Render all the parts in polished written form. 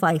5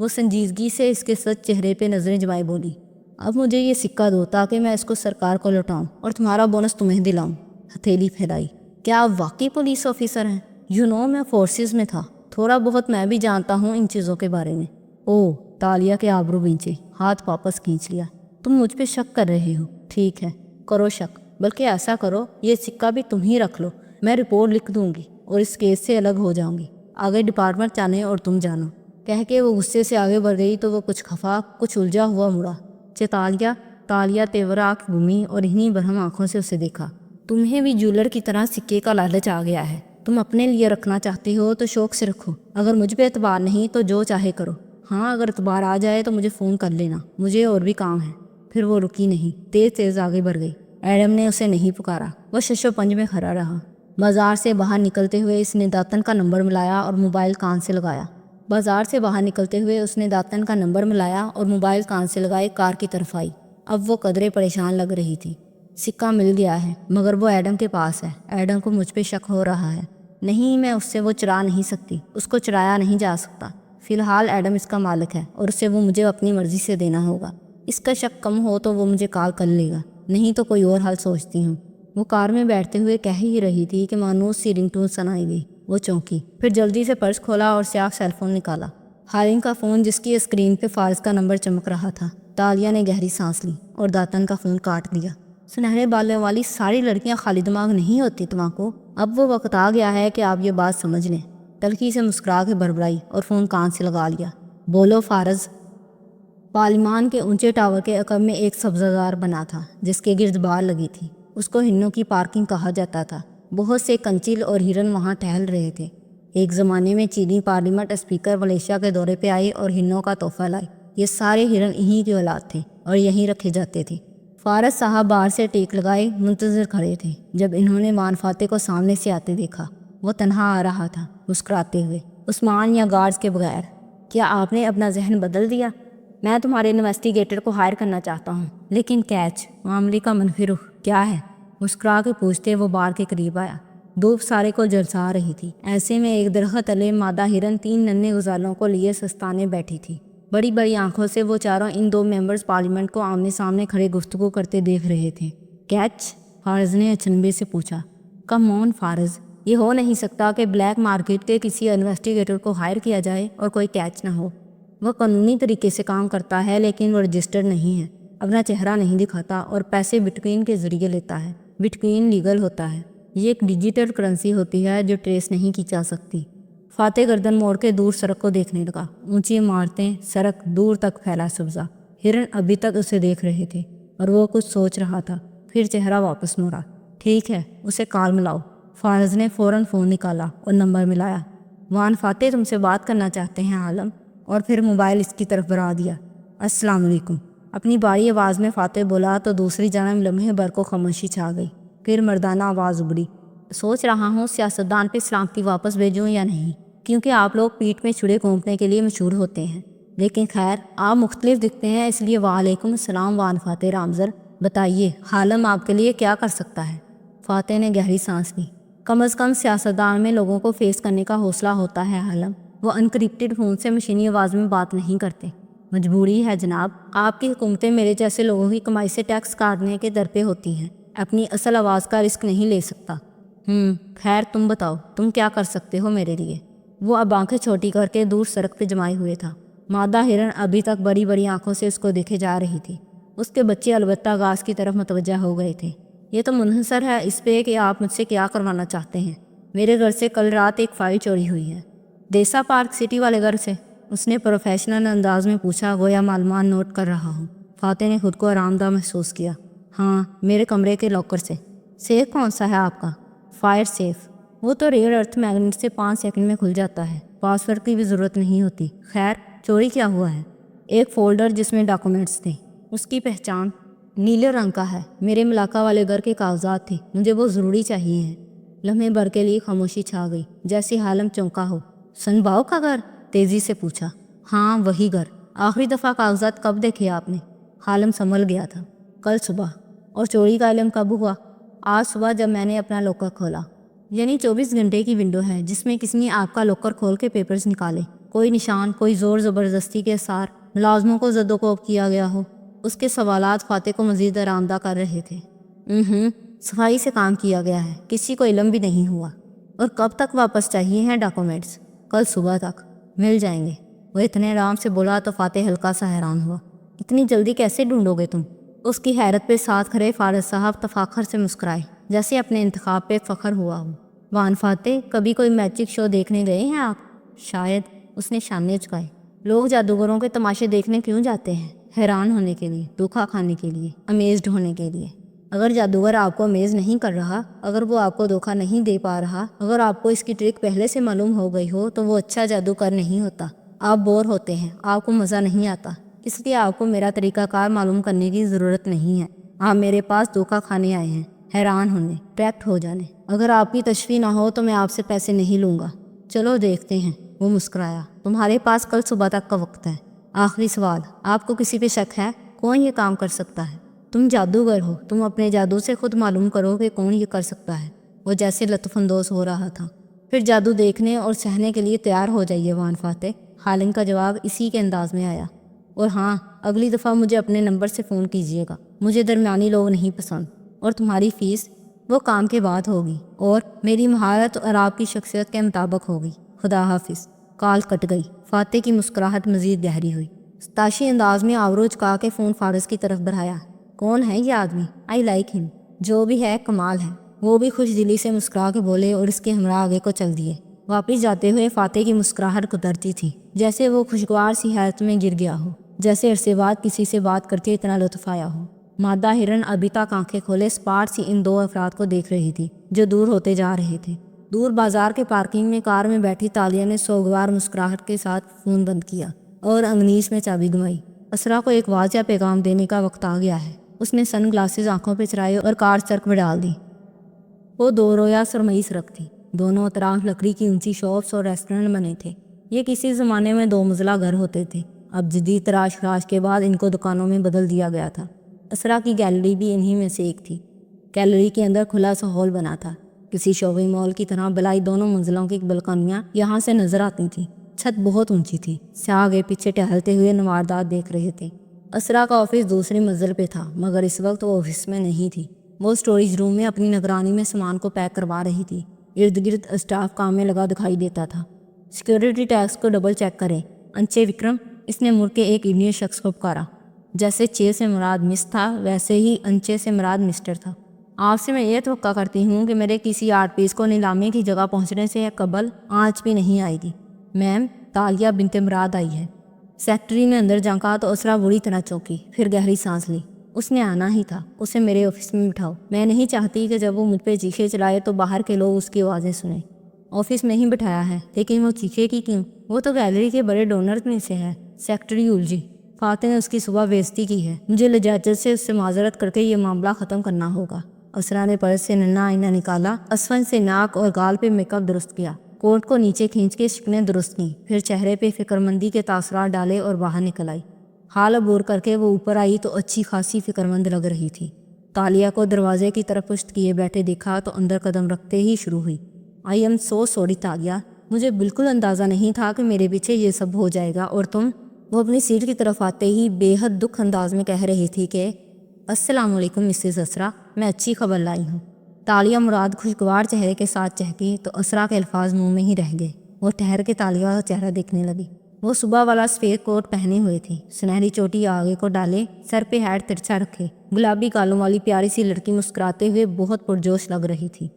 وہ سنجیدگی سے اس کے سچ چہرے پہ نظریں جمائے بولی، اب مجھے یہ سکہ دو تاکہ میں اس کو سرکار کو لوٹاؤں اور تمہارا بونس تمہیں دلاؤں۔ ہتھیلی پھیلائی۔ کیا آپ واقعی پولیس آفیسر ہیں؟ میں فورسز میں تھا، تھوڑا بہت میں بھی جانتا ہوں ان چیزوں کے بارے میں۔ اوہ، تالیہ کے آبرو بینچے، ہاتھ واپس کھینچ لیا۔ تم مجھ پہ شک کر رہے ہو، ٹھیک ہے، کرو شک، بلکہ ایسا کرو یہ سکہ بھی تم ہی رکھ لو، میں رپورٹ لکھ دوں گی اور اس کیس سے الگ ہو جاؤں گی، آگے ڈپارٹمنٹ جانے اور تم جانو۔ کہہ کے وہ غصے سے آگے بڑھ گئی تو وہ کچھ خفا، کچھ الجھا ہوا مڑا۔ تالیہ تیور آنکھ گھومی اور انہی برہم آنکھوں سے اسے دیکھا۔ تمہیں بھی جولر کی طرح سکے کا لالچ آ گیا ہے، تم اپنے لیے رکھنا چاہتے ہو تو شوق سے رکھو، اگر مجھ پہ اعتبار نہیں تو جو چاہے کرو۔ ہاں، اگر اعتبار آ جائے تو مجھے فون کر لینا، مجھے اور بھی کام ہے۔ پھر وہ رکی نہیں، تیز آگے بڑھ گئی۔ ایڈم نے اسے نہیں پکارا، وہ ششو پنج میں کھڑا رہا۔ بازار سے باہر نکلتے ہوئے اس نے داتن کا نمبر ملایا اور موبائل کان سے لگائے کار کی طرف آئی۔ اب وہ قدرے پریشان لگ رہی تھی۔ سکہ مل گیا ہے، مگر وہ ایڈم کے پاس ہے۔ ایڈم کو مجھ پہ شک ہو رہا ہے۔ نہیں، میں اس سے وہ چرا نہیں سکتی، اس کو چرایا نہیں جا سکتا۔ فی الحال ایڈم اس کا مالک ہے اور اسے وہ مجھے اپنی مرضی سے دینا ہوگا۔ اس کا شک کم ہو تو وہ مجھے کال کر لے گا، نہیں تو کوئی اور حل سوچتی ہوں۔ وہ کار میں بیٹھتے ہوئے کہہ ہی رہی تھی کہ مانوس سی رنگ ٹون سنائی گئی۔ وہ چونکی، پھر جلدی سے پرس کھولا اور سیاہ سیل فون نکالا۔ حالم کا فون، جس کی اسکرین پہ فارس کا نمبر چمک رہا تھا۔ تالیہ نے گہری سانس لی اور داتن کا فون کاٹ دیا۔ سنہرے بالوں والی ساری لڑکیاں خالی دماغ نہیں ہوتی تمہارو، اب وہ وقت آ گیا ہے کہ آپ یہ بات سمجھ لیں۔ تلخی سے مسکرا کے بڑبڑائی اور فون کان سے لگا لیا۔ بولو فارز۔ پارلیمان کے اونچے ٹاور کے عقب میں ایک سبزہ بنا تھا جس کے گرد بار لگی تھی۔ اس کو ہرنوں کی پارکنگ کہا جاتا تھا۔ بہت سے کنچیل اور ہرن وہاں ٹہل رہے تھے۔ ایک زمانے میں چینی پارلیمنٹ اسپیکر ملیشیا کے دورے پہ آئی اور ہرنوں کا تحفہ لائی۔ یہ سارے ہرن انہی کی اولاد تھے اور یہیں رکھے جاتے تھے۔ فارس صاحب باہر سے ٹیک لگائے منتظر کھڑے تھے جب انہوں نے مان فاتح کو سامنے سے آتے دیکھا۔ وہ تنہا آ رہا تھا، مسکراتے ہوئے، عثمان یا گارڈز کے بغیر۔ کیا آپ نے اپنا ذہن بدل دیا؟ میں تمہارے انویسٹیگیٹر کو ہائر کرنا چاہتا ہوں، لیکن کیچ، معاملے کا منفی رخ کیا ہے؟ مسکرا کے پوچھتے وہ بار کے قریب آیا۔ دھوپ سارے کو جلسا رہی تھی۔ ایسے میں ایک درخت تلے مادہ ہرن 3 ننھے غزالوں کو لیے سستانے بیٹھی تھی۔ بڑی بڑی آنکھوں سے وہ چاروں ان 2 ممبرز پارلیمنٹ کو آمنے سامنے کھڑے گفتگو کرتے دیکھ رہے تھے۔ کیچ؟ فارز نے اچنبے سے پوچھا۔ کم آن فارز، یہ ہو نہیں سکتا کہ بلیک مارکیٹ کے کسی انویسٹیگیٹر کو ہائر کیا جائے اور کوئی کیچ نہ ہو۔ وہ قانونی طریقے سے کام کرتا ہے لیکن وہ رجسٹرڈ نہیں ہے، اپنا چہرہ نہیں دکھاتا اور پیسے بٹکوائن کے ذریعے لیتا ہے۔ بٹکوائن لیگل ہوتا ہے، یہ ایک ڈیجیٹل کرنسی ہوتی ہے جو ٹریس نہیں کی جا سکتی۔ فاتح گردن موڑ کے دور سڑک کو دیکھنے لگا۔ اونچی عمارتیں، سڑک، دور تک پھیلا سبزہ۔ ہرن ابھی تک اسے دیکھ رہے تھے اور وہ کچھ سوچ رہا تھا، پھر چہرہ واپس موڑا۔ ٹھیک ہے، اسے کال ملاؤ۔ فارز نے فوراً فون نکالا اور نمبر ملایا۔ وان فاتح تم سے بات کرنا چاہتے ہیں عالم، اور پھر موبائل اس کی طرف بڑھا دیا۔ السلام علیکم، اپنی باری آواز میں فاتح بولا تو دوسری جانب لمحے بھر کو خاموشی چھا گئی۔ پھر مردانہ آواز ابھری۔ سوچ رہا ہوں سیاستدان پہ سلامتی واپس بھیجوں یا نہیں، کیونکہ آپ لوگ پیٹھ میں چھڑے گھونپنے کے لیے مشہور ہوتے ہیں، لیکن خیر آپ مختلف دکھتے ہیں، اس لیے وعلیکم السلام وان فاتح رامزر، بتائیے حالم آپ کے لیے کیا کر سکتا ہے؟ فاتح نے گہری سانس لی۔ کم از کم سیاستدان میں لوگوں کو فیس کرنے کا حوصلہ ہوتا ہے عالم، وہ انکرپٹڈ فون سے مشینی آواز میں بات نہیں کرتے۔ مجبوری ہے جناب، آپ کی حکومتیں میرے جیسے لوگوں کی کمائی سے ٹیکس کاٹنے کے در پہ ہوتی ہیں، اپنی اصل آواز کا رسک نہیں لے سکتا۔ خیر تم بتاؤ، تم کیا کر سکتے ہو میرے لیے؟ وہ اب آنکھیں چھوٹی کر کے دور سڑک پہ جمائے ہوئے تھا۔ مادہ ہرن ابھی تک بڑی بڑی آنکھوں سے اس کو دیکھے جا رہی تھی۔ اس کے بچے البتہ گھاس کی طرف متوجہ ہو گئے تھے۔ یہ تو منحصر ہے اس پہ کہ آپ مجھ سے کیا کروانا چاہتے ہیں۔ میرے گھر سے کل رات ایک فائل چوری ہوئی ہے۔ دیسا پارک سٹی والے گھر سے؟ اس نے پروفیشنل انداز میں پوچھا، گویا معلومات نوٹ کر رہا ہوں۔ فاتح نے خود کو آرام دہ محسوس کیا۔ ہاں، میرے کمرے کے لاکر سے۔ سیف کون سا ہے آپ کا؟ فائر سیف، وہ تو ریئر ارتھ میگنیٹ سے 5 سیکنڈ میں کھل جاتا ہے، پاس ورڈ کی بھی ضرورت نہیں ہوتی۔ خیر چوری کیا ہوا ہے؟ ایک فولڈر جس میں ڈاکومنٹس تھے۔ اس کی پہچان؟ نیلے رنگ کا ہے، میرے ملاقہ والے گھر کے کاغذات تھے، مجھے وہ ضروری چاہیے ہیں۔ لمحے بھر کے لیے خاموشی چھا گئی، جیسے حالم چونکا ہو۔ سن باؤ کا گھر؟ تیزی سے پوچھا۔ ہاں وہی گھر۔ آخری دفعہ کاغذات کب دیکھے آپ نے؟ حالم سنبھل گیا تھا۔ کل صبح۔ اور چوری کا علم کب ہوا؟ آج صبح جب میں نے اپنا لاکر کھولا۔ یعنی 24 گھنٹے کی ونڈو ہے جس میں کسی نے آپ کا لاکر کھول کے پیپرز نکالے۔ کوئی نشان، کوئی زور زبردستی کے اثار، ملازموں کو زد و کوب کیا گیا ہو۔ اس کے سوالات فاتح کو مزید آرامدہ کر رہے تھے۔ صفائی سے کام کیا گیا ہے، کسی کو علم بھی نہیں ہوا۔ اور کب تک واپس چاہیے ہیں ڈاکومنٹس؟ کل صبح تک مل جائیں گے، وہ اتنے آرام سے بولا تو فاتح ہلکا سا حیران ہوا۔ اتنی جلدی کیسے ڈھونڈو گے تم؟ اس کی حیرت پہ ساتھ کھڑے فارغ صاحب تفاخر سے مسکرائے، جیسے اپنے انتخاب پہ فخر ہوا ہو۔ وان فاتح، کبھی کوئی میجک شو دیکھنے گئے ہیں آپ؟ شاید، اس نے سامنے جھکائے۔ لوگ جادوگروں کے تماشے دیکھنے کیوں جاتے ہیں؟ حیران ہونے کے لیے، دھوکا کھانے کے لیے، امیزڈ ہونے کے لیے۔ اگر جادوگر آپ کو امیز نہیں کر رہا، اگر وہ آپ کو دھوکا نہیں دے پا رہا، اگر آپ کو اس کی ٹرک پہلے سے معلوم ہو گئی ہو، تو وہ اچھا جادوگر نہیں ہوتا۔ آپ بور ہوتے ہیں، آپ کو مزہ نہیں آتا، اس لیے آپ کو میرا طریقہ کار معلوم کرنے کی ضرورت نہیں ہے۔ آپ میرے پاس دھوکا کھانے آئے ہیں، حیران ہونے، ٹریپڈ ہو جانے۔ اگر آپ کی تشفی نہ ہو تو میں آپ سے پیسے نہیں لوں گا۔ چلو دیکھتے ہیں، وہ مسکرایا۔ تمہارے پاس کل صبح تک کا وقت ہے۔ آخری سوال، آپ کو کسی پہ شک ہے؟ کون یہ کام کر سکتا ہے؟ تم جادوگر ہو، تم اپنے جادو سے خود معلوم کرو کہ کون یہ کر سکتا ہے۔ وہ جیسے لطف اندوز ہو رہا تھا۔ پھر جادو دیکھنے اور سہنے کے لیے تیار ہو جائیے وان فاتح۔ خالن کا جواب اسی کے انداز میں آیا۔ اور ہاں، اگلی دفعہ مجھے اپنے نمبر سے فون کیجیے گا، مجھے درمیانی لوگ نہیں پسند۔ اور تمہاری فیس وہ کام کے بعد ہوگی، اور میری مہارت اور آپ کی شخصیت کے مطابق ہوگی۔ خدا حافظ۔ کال کٹ گئی۔ فاتح کی مسکراہٹ مزید گہری ہوئی۔ ستاشی انداز میں آورو چکا کے فون فارس کی طرف بڑھایا۔ کون ہے یہ آدمی؟ آئی لائک ہم۔ جو بھی ہے کمال ہے، وہ بھی خوش دلی سے مسکرا کے بولے اور اس کے ہمراہ آگے کو چل دیے۔ واپس جاتے ہوئے فاتح کی مسکراہٹ قدرتی تھی، جیسے وہ خوشگوار سی حیرت میں گر گیا ہو، جیسے عرصے بعد کسی سے بات کرتے اتنا لطف آیا ہو۔ مادہ ہرن ابھی تک آنکھیں کھولے سپاٹ سی ان دو افراد کو دیکھ رہی تھی جو دور ہوتے جا رہے تھے۔ دور بازار کے پارکنگ میں کار میں بیٹھی تالیہ نے سوگوار مسکراہٹ کے ساتھ فون بند کیا اور انگنیس میں چابی گمائی۔ اسرا کو ایک واضح پیغام دینے کا وقت آ گیا ہے۔ اس نے سن گلاسز آنکھوں پہ چڑھائے اور کار سڑک پہ ڈال دی۔ وہ دو رویا سرمئی سڑک تھی، دونوں اطراف لکڑی کی اونچی شاپس اور ریسٹورنٹ بنے تھے۔ یہ کسی زمانے میں دو منزلہ گھر ہوتے تھے، اب جدید تراش خراش کے بعد ان کو دکانوں میں بدل دیا گیا تھا۔ اسرا کی گیلری بھی انہی میں سے ایک تھی۔ گیلری کے اندر کھلا سا ہال بنا تھا، کسی شاپنگ مال کی طرح۔ بلائی دونوں منزلوں کی بلکنیاں یہاں سے نظر آتی تھیں۔ چھت بہت اونچی تھی۔ سیاح آگے پیچھے ٹہلتے ہوئے نواردات دیکھ رہے تھے۔ اسرا کا آفس دوسری منزل پہ تھا، مگر اس وقت وہ آفس میں نہیں تھی۔ وہ اسٹوریج روم میں اپنی نگرانی میں سامان کو پیک کروا رہی تھی۔ ارد گرد اسٹاف کام میں لگا دکھائی دیتا تھا۔ سیکیورٹی ٹیکس کو ڈبل چیک کرے، انچے وکرم، اس نے مڑ کے ایک انڈین شخص کو پکارا۔ جیسے چے سے مراد مس تھا، ویسے ہی انچے سے مراد مسٹر تھا۔ آپ سے میں یہ توقع کرتی ہوں کہ میرے کسی آرٹ پیس کو نیلامی کی جگہ پہنچنے سے قبل آنچ بھی نہیں آئے گی۔ میم، تالیہ بنت مراد آئی ہے۔ سیکٹری نے اندر جھانکا تو اسرا بری طرح چونکی، پھر گہری سانس لی۔ اس نے آنا ہی تھا، اسے میرے آفس میں بٹھاؤ۔ میں نہیں چاہتی کہ جب وہ مجھ پہ چیخے چلائے تو باہر کے لوگ اس کی آوازیں سنیں۔ آفس میں ہی بٹھایا ہے، لیکن وہ چیخے کی کیوں؟ وہ تو گیلری کے بڑے ڈونرز میں سے ہے۔ سیکٹری الجھی۔ فاتح نے اس کی صبح بےعزتی کی ہے، مجھے لجاجت سے اس سے معذرت کر کے یہ معاملہ ختم کرنا ہوگا۔ اسرا نے پرس سے ننھا آئینہ نکالا، اسفنج سے ناک اور گال پہ میک اپ درست کیا، کوٹ کو نیچے کھینچ کے شکنیں درست کیں، پھر چہرے پہ فکرمندی کے تاثرات ڈالے اور باہر نکل آئی۔ حال عبور کر کے وہ اوپر آئی تو اچھی خاصی فکرمند لگ رہی تھی۔ تالیہ کو دروازے کی طرف پشت کیے بیٹھے دیکھا تو اندر قدم رکھتے ہی شروع ہوئی۔ I am so sorry Talia, مجھے بالکل اندازہ نہیں تھا کہ میرے پیچھے یہ سب ہو جائے گا، اور تم۔ وہ اپنی سیٹ کی طرف آتے ہی بے حد دکھ انداز میں کہہ رہی تھی کہ السلام علیکم مسز اسرا، میں اچھی خبر لائی ہوں۔ تالیہ مراد خوشگوار چہرے کے ساتھ چہکی تو اسرا کے الفاظ منہ میں ہی رہ گئے۔ وہ ٹھہر کے تالیہ کا چہرہ دیکھنے لگی۔ وہ صبح والا سفید کوٹ پہنے ہوئے تھی، سنہری چوٹی آگے کو ڈالے، سر پہ ہیٹ ترچھا رکھے، گلابی گالوں والی پیاری سی لڑکی مسکراتے ہوئے بہت پرجوش لگ رہی تھی۔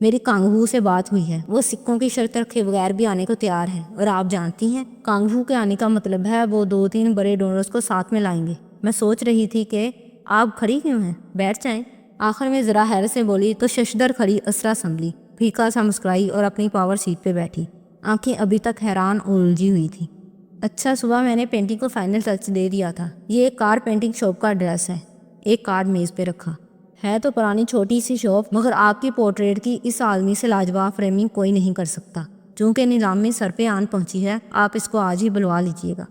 میری کانگوو سے بات ہوئی ہے، وہ سکوں کی شرط رکھے بغیر بھی آنے کو تیار ہے، اور آپ جانتی ہیں کانگوو کے آنے کا مطلب ہے وہ 2-3 بڑے ڈونرز کو ساتھ میں لائیں گے۔ میں سوچ رہی تھی کہ آپ کھڑی کیوں ہیں، بیٹھ جائیں۔ آخر میں ذرا حیرت سے بولی تو ششدر کھڑی اسرا سنبھلی، پھیکا سا مسکرائی اور اپنی پاور سیٹ پہ بیٹھی، آنکھیں ابھی تک حیران اور الجھی ہوئی تھی۔ اچھا، صبح میں نے پینٹنگ کو فائنل ٹچ دے دیا تھا، یہ ایک کار پینٹنگ شاپ کا ایڈریس ہے۔ ایک کارڈ میز پہ رکھا۔ ہے تو پرانی چھوٹی سی شاپ، مگر آپ کی پورٹریٹ کی اس آدمی سے لاجواب فریمنگ کوئی نہیں کر سکتا۔ چونکہ نیلامی سر پہ آن پہنچی ہے، آپ اس کو آج ہی بلوا لیجیے گا۔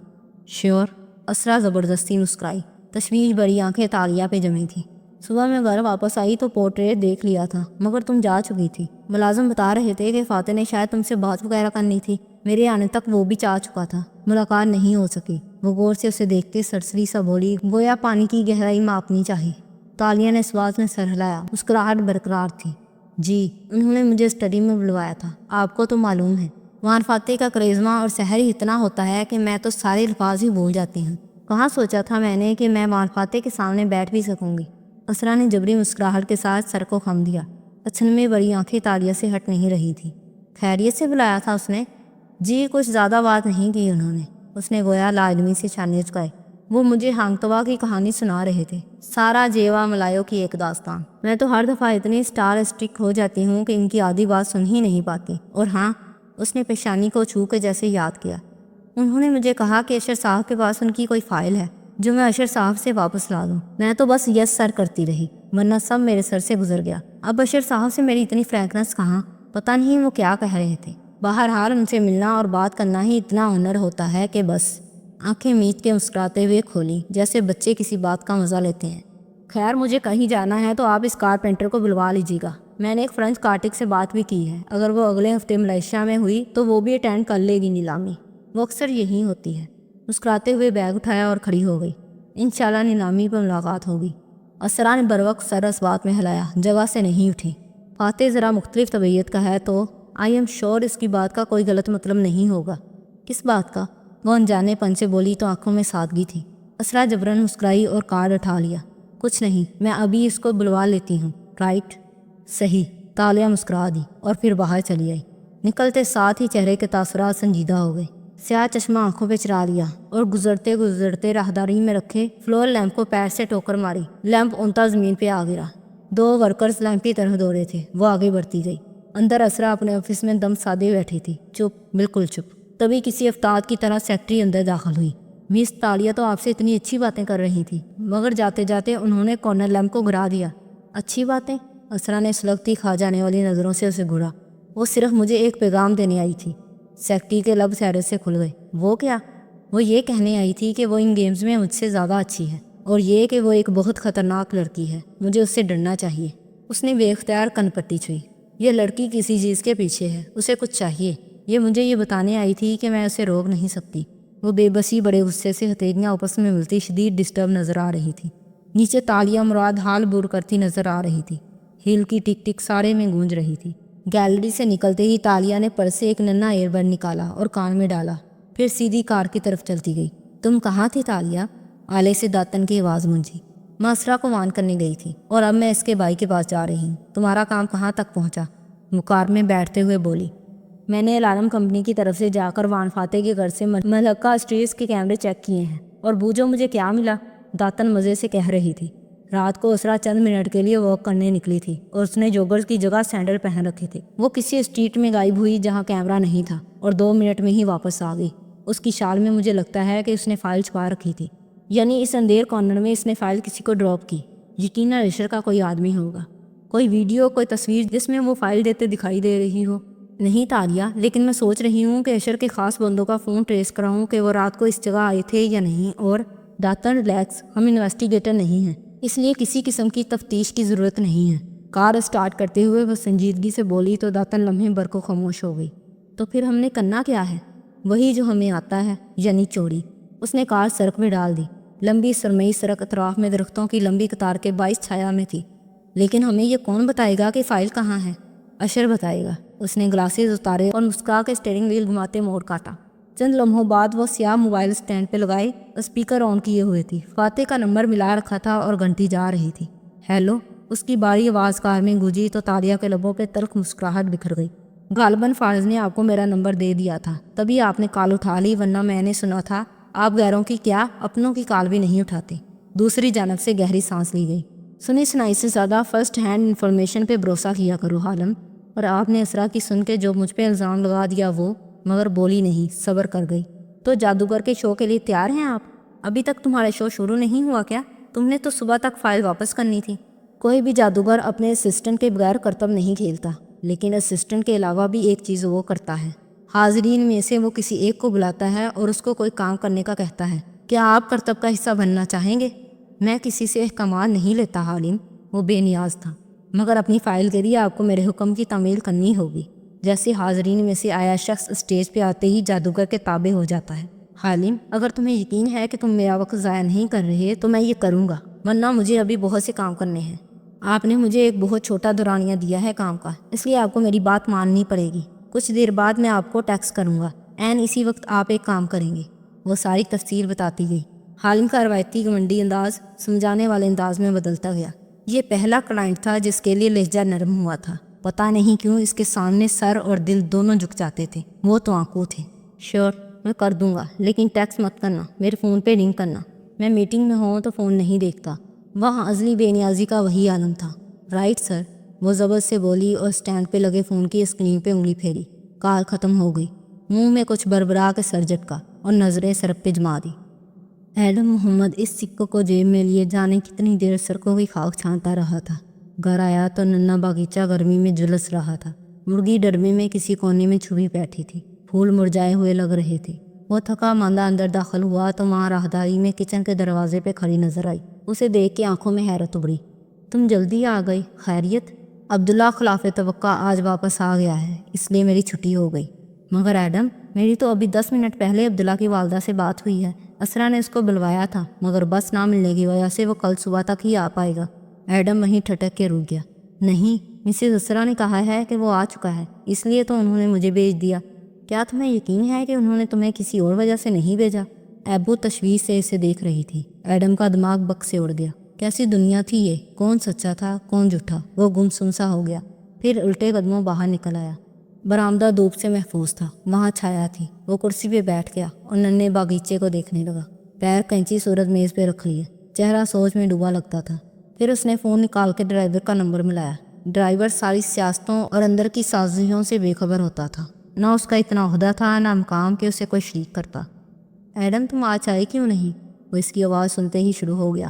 شیور؟ اسرا زبردستی مسکرائی، تشویش بھری آنکھیں تالیہ پہ جمی تھی۔ صبح میں گھر واپس آئی تو پورٹریٹ دیکھ لیا تھا، مگر تم جا چکی تھی۔ ملازم بتا رہے تھے کہ فاتح نے شاید تم سے بات وغیرہ کرنی تھی۔ میرے آنے تک وہ بھی چاہ چکا تھا۔ ملاقات نہیں ہو سکی۔ وہ غور سے اسے دیکھتے سرسری سا بولی، گویا پانی کی گہرائی ماپنی چاہیے۔ تالیہ نے اس بات میں سر ہلایا۔ مسکراہٹ برقرار تھی۔ جی، انہوں نے مجھے اسٹڈی میں بلوایا تھا۔ آپ کو تو معلوم ہے وان فاتح کا کرزما اور سحر ہی اتنا ہوتا ہے کہ میں تو سارے الفاظ ہی بھول جاتی ہوں۔ کہاں سوچا تھا میں نے کہ میں وان فاتح کے سامنے بیٹھ بھی سکوں گی۔ اسرا نے جبری مسکراہٹ کے ساتھ سر کو خم دیا۔ اچھل میں بڑی آنکھیں تالیہ سے ہٹ نہیں رہی تھی۔ خیریت سے بلایا تھا اس نے؟ جی، کچھ زیادہ بات نہیں کی انہوں نے۔ اس نے گویا لاعلمی سے چھانے چکائے۔ وہ مجھے ہانگتوا کی کہانی سنا رہے تھے، سارا جیوا ملایو کی ایک داستان۔ میں تو ہر دفعہ اتنی اسٹار اسٹک ہو جاتی ہوں کہ ان کی آدھی بات سن ہی نہیں پاتی۔ اور ہاں، اس نے پیشانی کو چھو کے جیسے یاد کیا، انہوں نے مجھے کہا کہ اشر صاحب کے پاس ان کی کوئی فائل ہے جو میں اشر صاحب سے واپس لا دوں۔ میں تو بس یس سر کرتی رہی، ورنہ سب میرے سر سے گزر گیا۔ اب اشر صاحب سے میری اتنی فرینکنس کہاں؟ پتہ نہیں وہ کیا کہہ رہے تھے۔ بہرحال ان سے ملنا اور بات کرنا ہی اتنا آنر ہوتا ہے کہ بس۔ آنکھیں میچ کے مسکراتے ہوئے کھولی جیسے بچے کسی بات کا مزہ لیتے ہیں۔ خیر، مجھے کہیں جانا ہے تو آپ اس کارپینٹر کو بلوا لیجیے گا۔ میں نے ایک فرینچ کارٹک سے بات بھی کی ہے، اگر وہ اگلے ہفتے ملیشیا میں ہوئی تو وہ بھی اٹینڈ کر لے گی نیلامی۔ وہ اکثر یہی ہوتی ہے۔ مسکراتے ہوئے بیگ اٹھایا اور کھڑی ہو گئی۔ انشاءاللہ نیلامی پر ملاقات ہوگی۔ اسرا نے بروقت سر اس بات میں ہلایا، جگہ سے نہیں اٹھی۔ فاتح ذرا مختلف طبیعت کا ہے تو آئی ایم شور اس کی بات کا کوئی غلط مطلب نہیں ہوگا۔ کس بات کا؟ وہ انجانے پن سے بولی تو آنکھوں میں سادگی تھی۔ اسرا جبرن مسکرائی اور کارڈ اٹھا لیا۔ کچھ نہیں، میں ابھی اس کو بلوا لیتی ہوں۔ رائٹ؟ صحیح۔ تالیہ مسکرا دی اور پھر باہر چلی آئی۔ نکلتے ساتھ ہی چہرے کے تاثرات سنجیدہ ہو گئے۔ سیاہ چشمہ آنکھوں پہ چرا لیا اور گزرتے گزرتے راہداری میں رکھے فلور لیمپ کو پیر سے ٹوکر ماری۔ لیمپ اونتا زمین پہ آ گرا۔ 2 ورکرز لیمپ کی طرف دوڑے تھے۔ وہ آگے بڑھتی گئی۔ اندر اسرا اپنے آفس میں دم سادے بیٹھی تھی، چپ، بالکل چپ۔ تبھی کسی افتاد کی طرح سیکٹری اندر داخل ہوئی۔ مس تالیہ تو آپ سے اتنی اچھی باتیں کر رہی تھی، مگر جاتے جاتے انہوں نے کارنر لیمپ کو گرا دیا۔ اچھی باتیں؟ اسرا نے سلگتی کھا جانے والی نظروں سے اسے گھورا۔ وہ صرف مجھے ایک پیغام دینے آئی تھی۔ سیکٹری کے لب سیرت سے کھل گئے۔ وہ کیا؟ وہ یہ کہنے آئی تھی کہ وہ ان گیمز میں مجھ سے زیادہ اچھی ہے، اور یہ کہ وہ ایک بہت خطرناک لڑکی ہے، مجھے اس سے ڈرنا چاہیے۔ اس نے بے اختیار کن پٹی چھوئی۔ یہ لڑکی کسی چیز کے پیچھے ہے، اسے کچھ چاہیے۔ یہ مجھے یہ بتانے آئی تھی کہ میں اسے روک نہیں سکتی۔ وہ بے بسی بڑے غصے سے ہتھیلیاں آپس میں ملتی شدید ڈسٹرب نظر آ رہی تھی۔ نیچے تالیہ مراد حال بور کرتی نظر آ رہی تھی۔ ہیل کی ٹک ٹک سارے میں گونج رہی تھی۔ گیلری سے نکلتے ہی تالیہ نے پرس سے ایک ننھا ایئر بڈ نکالا اور کان میں ڈالا، پھر سیدھی کار کی طرف چلتی گئی۔ تم کہاں تھی تالیہ؟ آلے سے داتن کی آواز گونجی۔ میں اسرا کو وان کرنے گئی تھی اور اب میں اس کے بھائی کے پاس جا رہی ہوں۔ تمہارا کام کہاں تک پہنچا؟ وہ کار میں بیٹھتے ہوئے بولی۔ میں نے الارم کمپنی کی طرف سے جا کر وان فاتح کے گھر سے ملکہ اسٹریٹس کے کیمرے چیک کیے ہیں، اور بوجھو مجھے کیا ملا؟ داتن مزے سے کہہ رہی تھی۔ رات کو اسرا چند منٹ کے لیے واک کرنے نکلی تھی اور اس نے جوگرز کی جگہ سینڈل پہن رکھے تھے۔ وہ کسی اسٹریٹ میں غائب ہوئی جہاں کیمرہ نہیں تھا اور 2 منٹ میں ہی واپس آ گئی۔ اس کی شال میں مجھے لگتا ہے کہ اس نے فائل چھپا رکھی تھی، یعنی اس اندھیر کارنر میں اس نے فائل کسی کو ڈراپ کی۔ یقیناً اشر کا کوئی آدمی ہوگا، کوئی ویڈیو، کوئی تصویر جس میں وہ فائل دیتے دکھائی دے رہی ہو۔ نہیں تالیہ، لیکن میں سوچ رہی ہوں کہ اشر کے خاص بندوں کا فون ٹریس کراؤں کہ وہ رات کو اس جگہ آئے تھے یا نہیں۔ اور داتن ریلیکس، ہم انویسٹیگیٹر نہیں ہیں، اس لیے کسی قسم کی تفتیش کی ضرورت نہیں ہے۔ کار اسٹارٹ کرتے ہوئے وہ سنجیدگی سے بولی تو داتن لمحے بھر کو خاموش ہو گئی۔ تو پھر ہم نے کرنا کیا ہے؟ وہی جو ہمیں آتا ہے، یعنی چوری۔ اس نے کار سڑک میں ڈال دی۔ لمبی سرمئی سڑک اطراف میں درختوں کی لمبی قطار کے باعث چھایا میں تھی۔ لیکن ہمیں یہ کون بتائے گا کہ فائل کہاں ہے؟ اشر بتائے گا۔ اس نے گلاسز اتارے اور مسکرا کے اسٹیئرنگ وہیل گھماتے موڑ کاٹا۔ چند لمحوں بعد وہ سیاہ موبائل اسٹینڈ پہ لگائے اسپیکر آن کیے ہوئے تھی۔ فاتح کا نمبر ملا رکھا تھا اور گھنٹی جا رہی تھی۔ ہیلو، اس کی باری آواز کار میں گونجی تو تالیہ کے لبوں پہ تلخ مسکراہٹ بکھر گئی۔ غالباً فارض نے آپ کو میرا نمبر دے دیا تھا، تبھی آپ نے کال اٹھا لی، ورنہ میں نے سنا تھا آپ غیروں کی کیا اپنوں کی کال بھی نہیں اٹھاتے۔ دوسری جانب سے گہری سانس لی گئی۔ سنی سنائی سے زیادہ فرسٹ ہینڈ انفارمیشن پہ بھروسہ کیا کرو حالم۔ اور آپ نے اسرا کی سن کے جو مجھ پہ الزام لگا دیا وہ، مگر بولی نہیں، صبر کر گئی۔ تو جادوگر کے شو کے لیے تیار ہیں آپ؟ ابھی تک تمہارا شو شروع نہیں ہوا کیا؟ تم نے تو صبح تک فائل واپس کرنی تھی۔ کوئی بھی جادوگر اپنے اسسٹنٹ کے بغیر کرتب نہیں کھیلتا، لیکن اسسٹنٹ کے علاوہ بھی ایک چیز وہ کرتا ہے۔ حاضرین میں سے وہ کسی ایک کو بلاتا ہے اور اس کو کوئی کام کرنے کا کہتا ہے۔ کیا آپ کرتب کا حصہ بننا چاہیں گے؟ میں کسی سے احکامات نہیں لیتا حالم، وہ بے نیاز تھا، مگر اپنی فائل کے لیے آپ کو میرے حکم کی تعمیل کرنی ہوگی۔ جیسے حاضرین میں سے آیا شخص اسٹیج پہ آتے ہی جادوگر کے تابع ہو جاتا ہے۔ حالم، اگر تمہیں یقین ہے کہ تم میرا وقت ضائع نہیں کر رہے تو میں یہ کروں گا، ورنہ مجھے ابھی بہت سے کام کرنے ہیں۔ آپ نے مجھے ایک بہت چھوٹا دورانیہ دیا ہے کام کا، اس لیے آپ کو میری بات ماننی پڑے گی۔ کچھ دیر بعد میں آپ کو ٹیکسٹ کروں گا، عین اسی وقت آپ ایک کام کریں گے۔ وہ ساری تفصیل بتاتی گئی۔ حالم کا روایتی گھمنڈی انداز سمجھانے والے انداز میں بدلتا گیا۔ یہ پہلا کلائنٹ تھا جس کے لیے لہجہ نرم ہوا تھا۔ پتہ نہیں کیوں اس کے سامنے سر اور دل دونوں جھک جاتے تھے۔ وہ تو آنکھوں تھے۔ شیور، میں کر دوں گا، لیکن ٹیکسٹ مت کرنا، میرے فون پہ رنگ کرنا۔ میں میٹنگ میں ہوں تو فون نہیں دیکھتا۔ وہاں ازلی بے نیازی کا وہی عالم تھا۔ رائٹ سر، وہ زبر سے بولی اور اسٹینڈ پہ لگے فون کی اسکرین پہ انگلی پھیری۔ کال ختم ہو گئی۔ منہ میں کچھ بربرا کے سر جھٹکا اور نظریں سر پہ جما دی۔ ایڈم محمد اس سکوں کو جیب میں لیے جانے کتنی دیر سڑکوں کی خاک چھانتا رہا تھا۔ گھر آیا تو ننا باغیچہ گرمی میں جھلس رہا تھا۔ مرغی ڈرمے میں کسی کونے میں چھپی بیٹھی تھی۔ پھول مرجھائے ہوئے لگ رہے تھے۔ وہ تھکا ماندہ اندر داخل ہوا تو ماں راہداری میں کچن کے دروازے پہ کھڑی نظر آئی۔ اسے دیکھ کے آنکھوں میں حیرت ابھری۔ تم جلدی آ گئی، خیریت؟ عبداللہ خلاف توقع آج واپس آ گیا ہے، اس لیے میری چھٹی ہو گئی۔ مگر ایڈم، میری تو ابھی 10 منٹ پہلے عبداللہ کی والدہ سے بات ہوئی ہے۔ اسرا نے اس کو بلوایا تھا، مگر بس نہ ملنے کی وجہ سے وہ کل صبح تک ہی آ پائے گا۔ ایڈم وہیں ٹھٹک کے رک گیا۔ نہیں، مسز اسرا نے کہا ہے کہ وہ آ چکا ہے، اس لیے تو انہوں نے مجھے بھیج دیا۔ کیا تمہیں یقین ہے کہ انہوں نے تمہیں کسی اور وجہ سے نہیں بھیجا؟ ابو تشویش سے اسے دیکھ رہی تھی۔ ایڈم کا دماغ بک سے اڑ گیا۔ کیسی دنیا تھی یہ؟ کون سچا تھا، کون جھوٹا؟ وہ گمسم سا ہو گیا۔ پھر الٹے قدموں باہر نکل آیا۔ برآمدہ دھوپ سے محفوظ تھا، وہاں چھایا تھی۔ وہ کرسی پہ بیٹھ گیا اور ننے باغیچے کو دیکھنے لگا۔ پیر کینچی صورت میز پہ رکھ لیے، چہرہ سوچ میں ڈوبا لگتا تھا۔ پھر اس نے فون نکال کے ڈرائیور کا نمبر ملایا۔ ڈرائیور ساری سیاستوں اور اندر کی سازشوں سے بے خبر ہوتا تھا۔ نہ اس کا اتنا عہدہ تھا، نہ مقام کہ اسے کوئی شریک کرتا۔ ایڈم، تم آج آئے کیوں نہیں؟ وہ اس کی آواز سنتے ہی شروع ہو گیا۔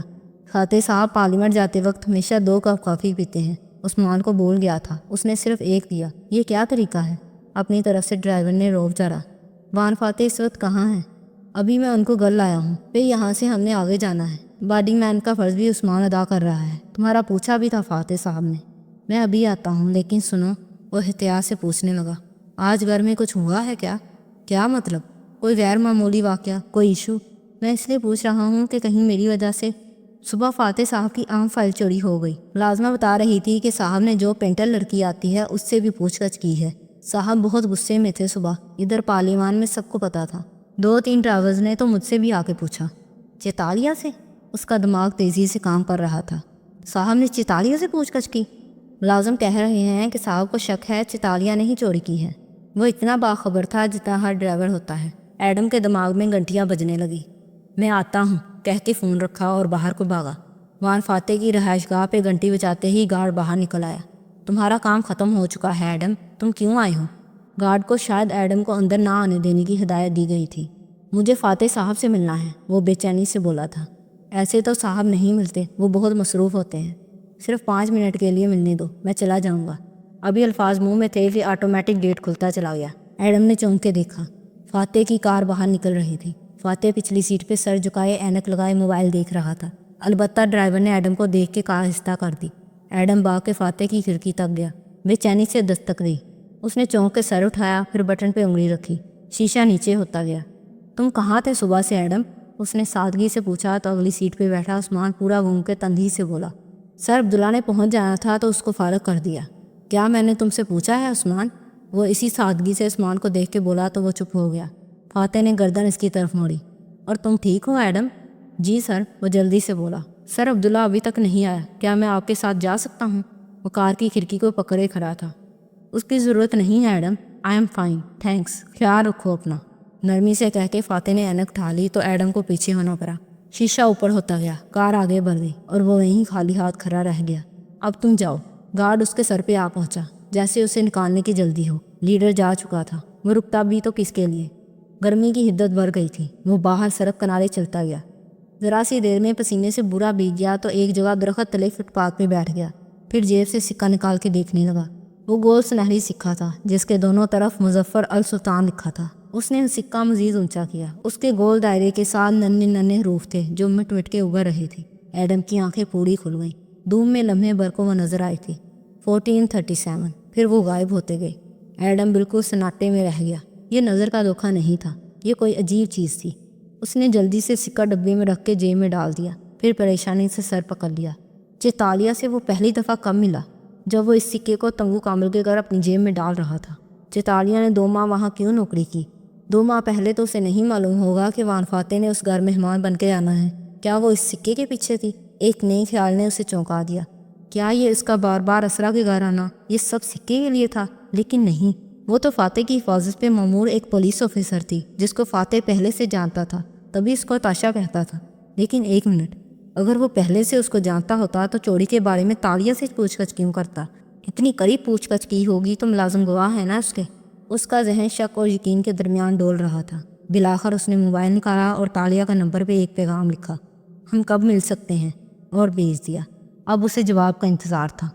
خاطر صاحب پارلیمنٹ جاتے وقت ہمیشہ 2 کپ کافی پیتے ہیں، عثمان کو بول گیا تھا، اس نے صرف 1 دیا۔ یہ کیا طریقہ ہے؟ اپنی طرف سے ڈرائیور نے روب چڑھا۔ وان فاتح اس وقت کہاں ہیں؟ ابھی میں ان کو گھر لایا ہوں، پھر یہاں سے ہم نے آگے جانا ہے۔ باڈی مین کا فرض بھی عثمان ادا کر رہا ہے، تمہارا پوچھا بھی تھا فاتح صاحب نے۔ میں ابھی آتا ہوں، لیکن سنو، وہ احتیاط سے پوچھنے لگا، آج گھر میں کچھ ہوا ہے کیا؟ کیا مطلب؟ کوئی غیر معمولی واقعہ، کوئی ایشو؟ میں اس لیے پوچھ رہا ہوں کہ کہیں میری وجہ سے۔ صبح فاتح صاحب کی عام فائل چوری ہو گئی۔ ملازمہ بتا رہی تھی کہ صاحب نے جو پینٹر لڑکی آتی ہے اس سے بھی پوچھ گچھ کی ہے۔ صاحب بہت غصے میں تھے صبح، ادھر پارلیمان میں سب کو پتا تھا۔ 2-3 ڈرائیورز نے تو مجھ سے بھی آ کے پوچھا۔ چیتالیہ سے؟ اس کا دماغ تیزی سے کام کر رہا تھا۔ صاحب نے چیتالیہ سے پوچھ گچھ کی؟ ملازم کہہ رہے ہیں کہ صاحب کو شک ہے چیتالیہ نے ہی چوری کی ہے۔ وہ اتنا باخبر تھا جتنا ہر ڈرائیور ہوتا ہے۔ ایڈم کے دماغ میں گھنٹیاں بجنے لگی۔ میں آتا ہوں کہہ کے فون رکھا اور باہر کو بھاگا۔ وان فاتح کی رہائش گاہ پہ گھنٹی بجاتے ہی گارڈ باہر نکل آیا۔ تمہارا کام ختم ہو چکا ہے ایڈم، تم کیوں آئے ہو؟ گارڈ کو شاید ایڈم کو اندر نہ آنے دینے کی ہدایت دی گئی تھی۔ مجھے فاتح صاحب سے ملنا ہے، وہ بے چینی سے بولا تھا۔ ایسے تو صاحب نہیں ملتے، وہ بہت مصروف ہوتے ہیں۔ صرف 5 منٹ کے لیے ملنے دو، میں چلا جاؤں گا۔ ابھی الفاظ منہ میں تھے کہ آٹومیٹک گیٹ کھلتا چلا گیا۔ ایڈم نے چونک کے دیکھا، فاتح کی کار باہر نکل رہی تھی۔ فاتح پچھلی سیٹ پہ سر جھکائے اینک لگائے موبائل دیکھ رہا تھا۔ البتہ ڈرائیور نے ایڈم کو دیکھ کے کار آہستہ کر دی۔ ایڈم بھاگ کے فاتح کی کھڑکی تک گیا، بے چینی سے دستک دی۔ اس نے چونک کے سر اٹھایا، پھر بٹن پہ انگلی رکھی، شیشہ نیچے ہوتا گیا۔ تم کہاں تھے صبح سے ایڈم؟ اس نے سادگی سے پوچھا تو اگلی سیٹ پہ بیٹھا عثمان پورا گھوم کے تندھی سے بولا، سر عبداللہ نے پہنچ جانا تھا تو اس کو فارغ کر دیا۔ کیا میں نے تم سے پوچھا ہے عثمان؟ وہ اسی سادگی سے عثمان کو دیکھ کے بولا تو وہ چپ ہو گیا۔ فاتح نے گردن اس کی طرف موڑی۔ اور تم ٹھیک ہو ایڈم؟ جی سر، وہ جلدی سے بولا۔ سر عبداللہ ابھی تک نہیں آیا، کیا میں آپ کے ساتھ جا سکتا ہوں؟ وہ کار کی کھڑکی کو پکڑے کھڑا تھا۔ اس کی ضرورت نہیں ہے Adam, I am fine, thanks, خیال رکھو اپنا، نرمی سے کہہ کے فاتح نے اینک اٹھا لی تو ایڈم کو پیچھے ہونا پڑا۔ شیشہ اوپر ہوتا گیا، کار آگے بڑھ گئی اور وہ وہیں خالی ہاتھ کھڑا رہ گیا۔ اب تم جاؤ۔ گارڈ اس کے سر پہ آ پہنچا، جیسے اسے نکالنے کی جلدی ہو۔ لیڈر جا چکا تھا، وہ رکتا بھی تو کس کے لیے؟ گرمی کی حدت بڑھ گئی تھی، وہ باہر سڑک کنارے چلتا گیا۔ ذرا سی دیر میں پسینے سے برا بھیگ گیا تو ایک جگہ درخت تلے فٹ پاتھ پہ بیٹھ گیا۔ پھر جیب سے سکہ نکال کے دیکھنے لگا۔ وہ گول سنہری سکہ تھا جس کے دونوں طرف مظفر السلطان لکھا تھا۔ اس نے سکہ مزید اونچا کیا، اس کے گول دائرے کے ساتھ ننھے ننھے حروف تھے جو مٹ مٹ کے ابھر رہے تھے۔ ایڈم کی آنکھیں پوری کھل گئیں، دھوپ میں لمحے بھر کو وہ نظر آئی تھی۔ 1437، پھر وہ غائب ہوتے گئے۔ ایڈم بالکل سناٹے میں رہ گیا۔ یہ نظر کا دھوکہ نہیں تھا، یہ کوئی عجیب چیز تھی۔ اس نے جلدی سے سکہ ڈبے میں رکھ کے جیب میں ڈال دیا، پھر پریشانی سے سر پکڑ لیا۔ چیتالیہ سے وہ پہلی دفعہ کب ملا؟ جب وہ اس سکے کو تنگو کامل کے گھر اپنی جیب میں ڈال رہا تھا۔ چیتالیہ نے 2 ماہ وہاں کیوں نوکری کی؟ 2 ماہ پہلے تو اسے نہیں معلوم ہوگا کہ وان فاتح نے اس گھر مہمان بن کے آنا ہے۔ کیا وہ اس سکے کے پیچھے تھی؟ ایک نئی خیال نے اسے چونکا دیا۔ کیا یہ اس کا بار بار اسرا کے گھر آنا یہ سب سکے کے لیے تھا؟ لیکن نہیں، وہ تو فاتح کی حفاظت پہ مامور ایک پولیس آفیسر تھی جس کو فاتح پہلے سے جانتا تھا، تبھی اس کو تاشا کہتا تھا۔ لیکن ایک منٹ، اگر وہ پہلے سے اس کو جانتا ہوتا تو چوری کے بارے میں تالیہ سے پوچھ گچھ کیوں کرتا؟ اتنی قریب پوچھ گچھ کی ہوگی تو ملازم گواہ ہے نا اس کے۔ اس کا ذہن شک اور یقین کے درمیان ڈول رہا تھا۔ بالآخر اس نے موبائل نکالا اور تالیہ کا نمبر پہ ایک پیغام لکھا، ہم کب مل سکتے ہیں، اور بھیج دیا۔ اب اسے جواب کا انتظار تھا۔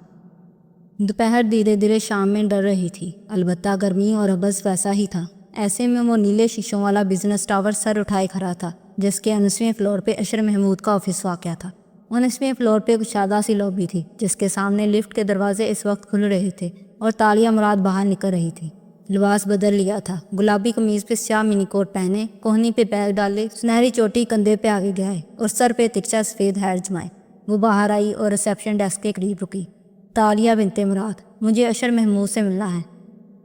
دوپہر دھیرے دھیرے شام میں ڈر رہی تھی، البتہ گرمی اور عبث ویسا ہی تھا۔ ایسے میں وہ نیلے شیشوں والا بزنس ٹاور سر اٹھائے کھڑا تھا جس کے 19ویں فلور پہ اشر محمود کا آفس واقع تھا۔ 19ویں فلور پہ کشادہ سی لابی تھی جس کے سامنے لفٹ کے دروازے اس وقت کھل رہے تھے اور تالیہ مراد باہر نکل رہی تھی۔ لباس بدل لیا تھا، گلابی قمیض پہ سیاہ منی کوٹ پہنے، کوہنی پہ بیگ ڈالے، سنہری چوٹی کندھے پہ آگے گئے اور سر پہ ترچھا سفید ہیر جمائے وہ باہر آئی اور ریسیپشن ڈیسک کے قریب رکی۔ تالیہ بنت مراد، مجھے اشر محمود سے ملنا ہے۔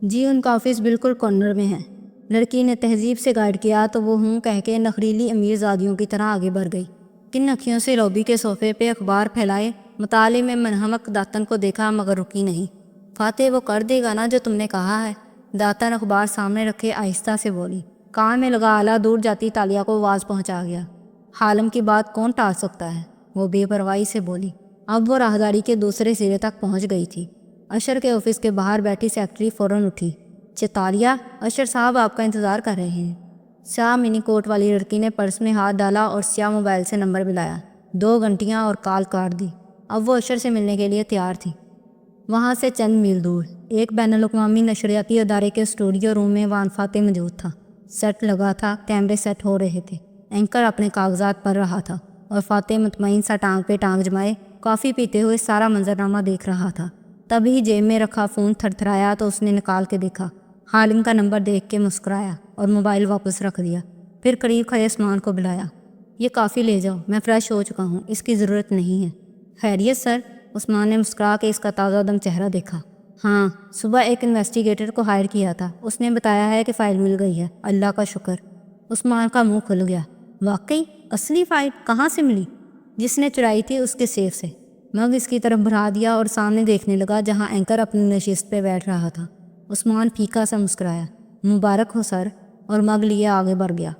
جی، ان کا آفس بالکل کارنر میں ہے۔ لڑکی نے تہذیب سے گائیڈ کیا تو وہ ہوں کہہ کے نخریلی امیر زادیوں کی طرح آگے بڑھ گئی۔ کن اکھیوں سے لابی کے صوفے پہ اخبار پھیلائے مطالعے میں منہمک داتن کو دیکھا مگر رکی نہیں۔ فاتح وہ کر دے گا نا جو تم نے کہا ہے؟ داتن اخبار سامنے رکھے آہستہ سے بولی۔ کان میں لگا آلہ دور جاتی تالیہ کو آواز پہنچا گیا۔ حالم کی بات کون ٹال سکتا ہے؟ وہ بے پرواہی سے بولی۔ اب وہ راہداری کے دوسرے سرے تک پہنچ گئی تھی۔ اشر کے آفس کے باہر بیٹھی سیکرٹری فوراً اٹھی۔ چیتالیہ، اشر صاحب آپ کا انتظار کر رہے ہیں۔ سیاہ منی کوٹ والی لڑکی نے پرس میں ہاتھ ڈالا اور سیاہ موبائل سے نمبر ملایا۔ 2 گھنٹیاں اور کال کاٹ دی۔ اب وہ اشر سے ملنے کے لیے تیار تھی۔ وہاں سے چند میل دور ایک بین الاقوامی نشریاتی ادارے کے اسٹوڈیو روم میں وان فاتح موجود تھا۔ سیٹ لگا تھا، کیمرے سیٹ ہو رہے تھے، اینکر اپنے کاغذات پڑھ رہا تھا اور فاتح مطمئن سا ٹانگ پہ ٹانگ جمائے کافی پیتے ہوئے سارا منظرنامہ دیکھ رہا تھا۔ تبھی جیب میں رکھا فون تھر تھرایا تو اس نے نکال کے دیکھا۔ حالم کا نمبر دیکھ کے مسکرایا اور موبائل واپس رکھ دیا۔ پھر قریب کھڑے عثمان کو بلایا۔ یہ کافی لے جاؤ، میں فریش ہو چکا ہوں، اس کی ضرورت نہیں ہے۔ خیریت سر؟ عثمان نے مسکرا کے اس کا تازہ دم چہرہ دیکھا۔ ہاں، صبح ایک انویسٹیگیٹر کو ہائر کیا تھا، اس نے بتایا ہے کہ فائل مل گئی ہے، اللہ کا شکر۔ عثمان کا منہ کھل گیا۔ واقعی؟ اصلی فائل کہاں سے ملی؟ جس نے چرائی تھی اس کے سیف سے۔ مگ اس کی طرف بڑھا دیا اور سامنے دیکھنے لگا جہاں اینکر اپنی نشست پہ بیٹھ رہا تھا۔ عثمان پھیکا سا مسکرایا۔ مبارک ہو سر، اور مگ لیے آگے بڑھ گیا۔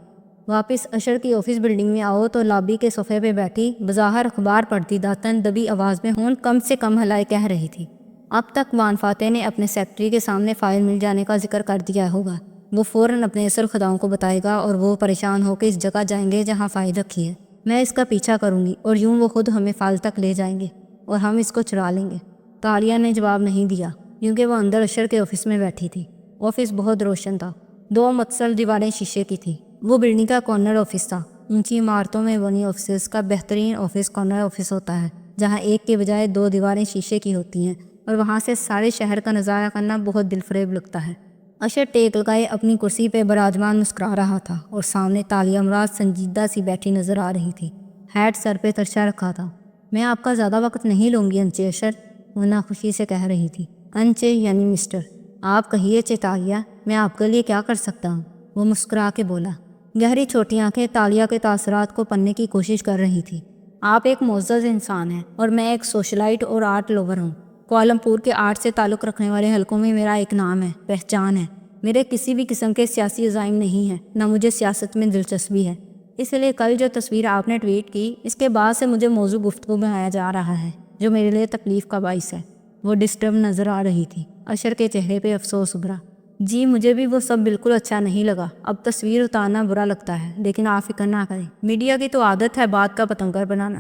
واپس اشر کی آفس بلڈنگ میں آؤ تو لابی کے صوفے پہ بیٹھی بظاہر اخبار پڑھتی داتن دبی آواز میں ہون کم سے کم ہلائے کہہ رہی تھی۔ اب تک وان فاتح نے اپنے سیکرٹری کے سامنے فائل مل جانے کا ذکر کر دیا ہوگا۔ وہ فوراً اپنے اصل خداؤں کو بتائے گا اور وہ پریشان ہو کے اس جگہ جائیں گے جہاں فائل رکھی ہے۔ میں اس کا پیچھا کروں گی اور یوں وہ خود ہمیں فائل تک لے جائیں گے اور ہم اس کو چرا لیں گے۔ تالیہ نے جواب نہیں دیا کیونکہ وہ اندر اشر کے آفس میں بیٹھی تھی۔ آفس بہت روشن تھا، 2 متصل دیواریں شیشے کی تھیں۔ وہ بلڈنگ کا کارنر آفس تھا۔ اونچی عمارتوں میں بنی آفسز کا بہترین آفس کارنر آفس ہوتا ہے جہاں ایک کے بجائے 2 دیواریں شیشے کی ہوتی ہیں اور وہاں سے سارے شہر کا نظارہ کرنا بہت دل فریب لگتا ہے۔ اشر ٹیک لگائے اپنی کرسی پہ براجمان مسکرا رہا تھا اور سامنے تالیہ مراد سنجیدہ سی بیٹھی نظر آ رہی تھی۔ ہیٹ سر پہ ترچھا رکھا تھا۔ میں آپ کا زیادہ وقت نہیں لوں گی انچے اشر، وہ ناخوشی سے کہہ رہی تھی۔ انچے یعنی مسٹر۔ آپ کہیے چیتالیہ، میں آپ کے لیے کیا کر سکتا ہوں؟ وہ مسکرا کے بولا۔ گہری چھوٹی آنکھیں تالیہ کے تاثرات کو پڑھنے کی کوشش کر رہی تھی۔ آپ ایک معزز انسان ہیں اور میں ایک سوشلائٹ اور آرٹ لوور ہوں۔ کوالمپور کے آرٹ سے تعلق رکھنے والے حلقوں میں میرا ایک نام ہے، پہچان ہے۔ میرے کسی بھی قسم کے سیاسی عزائم نہیں ہیں، نہ مجھے سیاست میں دلچسپی ہے۔ اس لیے کل جو تصویر آپ نے ٹویٹ کی، اس کے بعد سے مجھے موضوع گفتگو میں آیا جا رہا ہے جو میرے لیے تکلیف کا باعث ہے۔ وہ ڈسٹرب نظر آ رہی تھی۔ اشر کے چہرے پہ افسوس ابھرا۔ جی، مجھے بھی وہ سب بالکل اچھا نہیں لگا۔ اب تصویر اتارنا برا لگتا ہے، لیکن آپ فکر نہ کریں، میڈیا کی تو عادت ہے بات کا پتنگر بنانا۔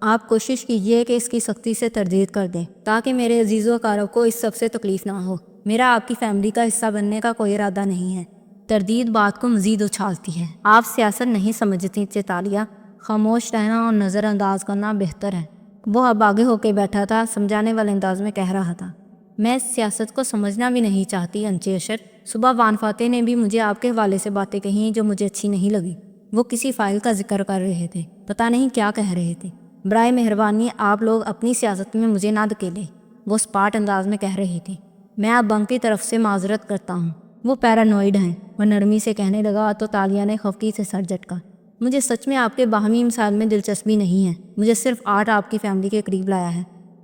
آپ کوشش کیجئے کہ اس کی سختی سے تردید کر دیں تاکہ میرے عزیز و اقارب کو اس سب سے تکلیف نہ ہو۔ میرا آپ کی فیملی کا حصہ بننے کا کوئی ارادہ نہیں ہے۔ تردید بات کو مزید اچھالتی ہے۔ آپ سیاست نہیں سمجھتی چیتالیہ، خاموش رہنا اور نظر انداز کرنا بہتر ہے۔ وہ اب آگے ہو کے بیٹھا تھا، سمجھانے والے انداز میں کہہ رہا تھا۔ میں اس سیاست کو سمجھنا بھی نہیں چاہتی انچے اشر۔ صبح وان فاتح نے بھی مجھے آپ کے حوالے سے باتیں کہیں جو مجھے اچھی نہیں لگی۔ وہ کسی فائل کا ذکر کر رہے تھے، پتہ نہیں کیا کہہ رہے تھے۔ برائے مہربانی آپ لوگ اپنی سیاست میں مجھے نہ دھکیلیں، وہ اسپاٹ انداز میں کہہ رہے تھے۔ میں اب بنک کی طرف سے معذرت کرتا ہوں، وہ پیرانوئڈ ہیں، وہ نرمی سے کہنے لگا تو تالیہ نے خفگی سے سر جھٹکا۔ مجھے سچ میں آپ کے باہمی مسائل میں دلچسپی نہیں ہے، مجھے صرف آرٹ آپ کی فیملی کے قریب لایا ہے۔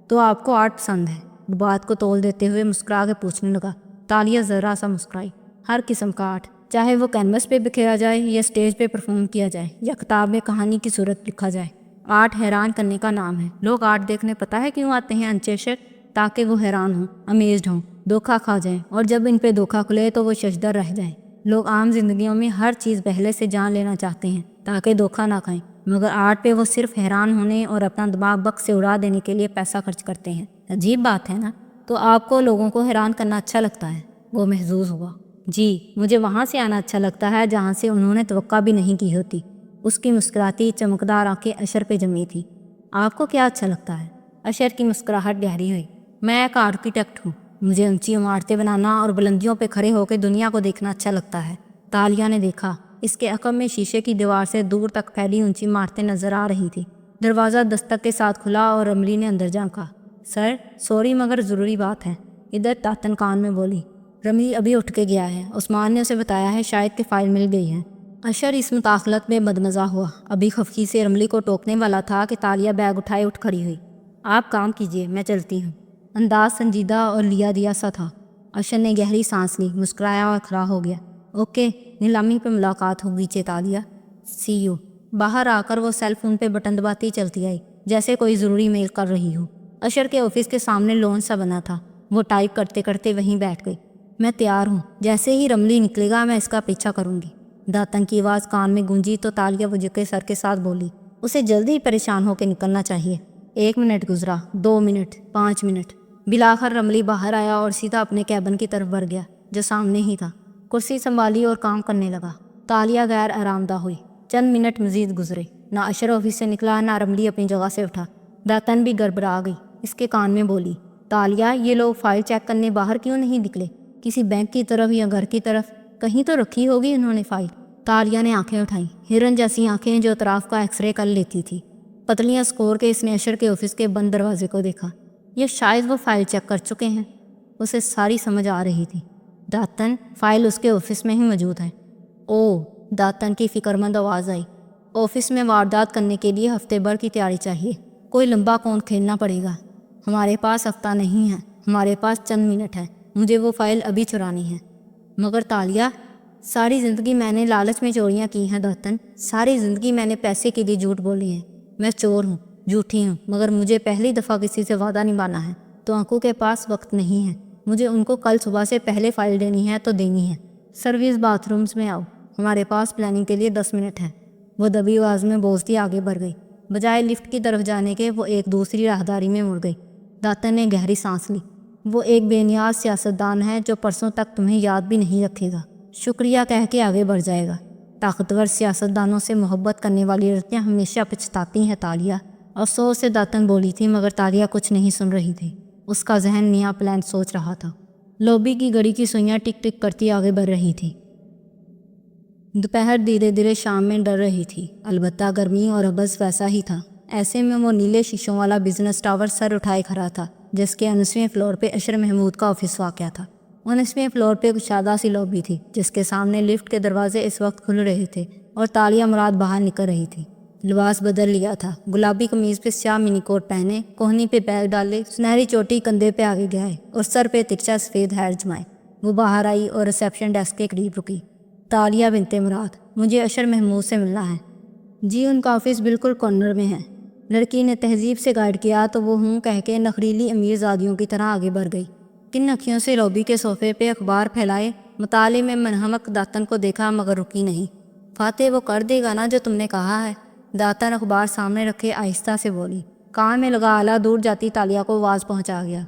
تو آپ کو آرٹ پسند ہے؟ وہ بات کو تول دیتے ہوئے مسکرا کے پوچھنے لگا۔ تالیہ ذرا سا مسکرائی۔ ہر قسم کا آرٹ، چاہے وہ کینوس پہ بکھیرا جائے یا اسٹیج پہ پرفارم کیا جائے یا کتاب میں کہانی کی صورت لکھا جائے۔ آرٹ حیران کرنے کا نام ہے۔ لوگ آرٹ دیکھنے پتہ ہے کیوں آتے ہیں انچے اشر؟ تاکہ وہ حیران ہوں، امیزڈ ہوں، دھوکا کھا جائیں، اور جب ان پہ دھوکا کھلے تو وہ ششدر رہ جائیں۔ لوگ عام زندگیوں میں ہر چیز پہلے سے جان لینا چاہتے ہیں تاکہ دھوکا نہ کھائیں، مگر آرٹ پہ وہ صرف حیران ہونے اور اپنا دماغ بک سے اڑا دینے کے لیے پیسہ خرچ کرتے ہیں۔ عجیب بات ہے نا؟ تو آپ کو لوگوں کو حیران کرنا اچھا لگتا ہے؟ وہ محظوظ ہوا۔ جی، مجھے وہاں سے آنا اچھا لگتا ہے جہاں سے انہوں نے توقع بھی نہیں کی ہوتی۔ اس کی مسکراتی چمکدار آنکھیں اشر پہ جمی تھی۔ آپ کو کیا اچھا لگتا ہے؟ اشر کی مسکراہٹ گہری ہوئی۔ میں ایک آرکیٹیکٹ ہوں، مجھے اونچی عمارتیں بنانا اور بلندیوں پہ کھڑے ہو کے دنیا کو دیکھنا اچھا لگتا ہے۔ تالیہ نے دیکھا، اس کے عقب میں شیشے کی دیوار سے دور تک پھیلی اونچی عمارتیں نظر آ رہی تھی۔ دروازہ دستک کے ساتھ کھلا اور رملی نے اندر جھانکا۔ سر، سوری مگر ضروری بات ہے، ادھر داتن کان میں بولی۔ رملی ابھی اٹھ کے گیا ہے، عثمان نے اسے بتایا ہے شاید کہ فائل مل گئی ہے۔ اشر اس مداخلت میں بدمزہ ہوا، ابھی خفگی سے رملی کو ٹوکنے والا تھا کہ تالیہ بیگ اٹھائے اٹھ کھڑی ہوئی۔ آپ کام کیجئے، میں چلتی ہوں۔ انداز سنجیدہ اور لیا دیا سا تھا۔ اشر نے گہری سانس لی، مسکرایا اور کھڑا ہو گیا۔ اوکے، نیلامی پہ ملاقات ہوگی چیتالیہ، سی یو۔ باہر آ کر وہ سیل فون پہ بٹن دباتی چلتی آئی، جیسے کوئی ضروری میل کر رہی ہو۔ اشر کے آفس کے سامنے لون سا بنا تھا، وہ ٹائپ کرتے کرتے وہیں بیٹھ گئی۔ میں تیار ہوں، جیسے ہی رملی نکلے گا میں اس کا پیچھا کروں گی۔ داتن کی آواز کان میں گونجی تو تالیہ وہ جھکے سر کے ساتھ بولی۔ اسے جلدی پریشان ہو کے نکلنا چاہیے۔ 1 منٹ گزرا، 2 منٹ، 5 منٹ۔ بلاخر رملی باہر آیا اور سیدھا اپنے کیبن کی طرف بڑھ گیا جو سامنے ہی تھا۔ کرسی سنبھالی اور کام کرنے لگا۔ تالیہ غیر آرام دہ ہوئی۔ چند منٹ مزید گزرے، نہ اشر آفس سے نکلا نہ رملی اپنی جگہ سے اٹھا۔ داتن بھی گڑبڑا گئی، اس کے کان میں بولی۔ تالیہ، یہ لوگ فائل چیک کرنے باہر کیوں نہیں نکلے؟ کسی بینک کی طرف یا گھر کی طرف؟ کہیں تو رکھی ہوگی انہوں نے فائل۔ تالیہ نے آنکھیں اٹھائیں، ہرن جیسی آنکھیں جو اطراف کا ایکس رے کر لیتی تھی۔ پتلیاں اسکور کے اس نے اشر کے آفس کے بند دروازے کو دیکھا۔ یہ شاید وہ فائل چیک کر چکے ہیں۔ اسے ساری سمجھ آ رہی تھی۔ داتن، فائل اس کے آفس میں ہی موجود ہے۔ اوہ، داتن کی فکر مند آواز آئی۔ آفس میں واردات کرنے کے لیے ہفتے بھر کی تیاری چاہیے، کوئی لمبا کون کھیلنا پڑے گا۔ ہمارے پاس ہفتہ نہیں ہے، ہمارے پاس چند منٹ ہے، مجھے وہ فائل ابھی چرانی ہے۔ مگر تالیہ، ساری زندگی میں نے لالچ میں چوریاں کی ہیں داتن، ساری زندگی میں نے پیسے کے لیے جھوٹ بولی ہے۔ میں چور ہوں، جھوٹی ہوں، مگر مجھے پہلی دفعہ کسی سے وعدہ نبھانا ہے تو آنکھوں کے پاس وقت نہیں ہے۔ مجھے ان کو کل صبح سے پہلے فائل دینی ہے تو دینی ہے۔ سروس باتھ رومز میں آؤ، ہمارے پاس پلاننگ کے لیے 10 منٹ ہے۔ وہ دبی آواز میں بولتی آگے بڑھ گئی۔ بجائے لفٹ کی طرف جانے کے وہ ایک دوسری راہداری میں مڑ گئی۔ داتن نے گہری سانس لی۔ وہ ایک بے نیاز سیاستدان ہے جو پرسوں تک تمہیں یاد بھی نہیں رکھے گا، شکریہ کہہ کے آگے بڑھ جائے گا۔ طاقتور سیاستدانوں سے محبت کرنے والی لڑکیاں ہمیشہ پچھتاتی ہیں تالیہ، افسوس سے داتن بولی تھی، مگر تالیہ کچھ نہیں سن رہی تھی۔ اس کا ذہن نیا پلان سوچ رہا تھا۔ لوبی کی گھڑی کی سوئیاں ٹک ٹک کرتی آگے بڑھ رہی تھی۔ دوپہر دھیرے دھیرے شام میں ڈر رہی تھی، البتہ گرمی اور ابز ویسا ہی تھا۔ ایسے میں وہ نیلے شیشوں والا بزنس ٹاور سر اٹھائے کھڑا تھا جس کے 19ویں فلور پہ اشر محمود کا آفس واقع تھا۔ 19ویں فلور پہ کشادہ سی لوبی تھی جس کے سامنے لفٹ کے دروازے اس وقت کھل رہے تھے اور تالیہ مراد باہر نکل رہی تھی۔ لباس بدل لیا تھا، گلابی قمیض پہ سیاہ منی کوٹ پہنے، کوہنی پہ بیگ ڈالے، سنہری چوٹی کندھے پہ آگے گئے اور سر پہ ترچھا سفید ہیر جمائے۔ وہ باہر آئی اور ریسیپشن ڈیسک کے قریب رکی۔ تالیہ بنت مراد، مجھے اشر محمود سے ملنا ہے۔ جی، ان کا آفس بالکل کارنر میں ہے۔ لڑکی نے تہذیب سے گائیڈ کیا تو وہ ہوں کہہ کے نخریلی امیر زادیوں کی طرح آگے بڑھ گئی۔ کن اکھیوں سے لوبی کے صوفے پہ اخبار پھیلائے مطالعے میں منہمک داتن کو دیکھا مگر رکی نہیں۔ فاتح، وہ کر دے گا نا جو تم نے کہا ہے؟ داتن اخبار سامنے رکھے آہستہ سے بولی۔ کان میں لگا آلہ دور جاتی تالیہ کو آواز پہنچا گیا۔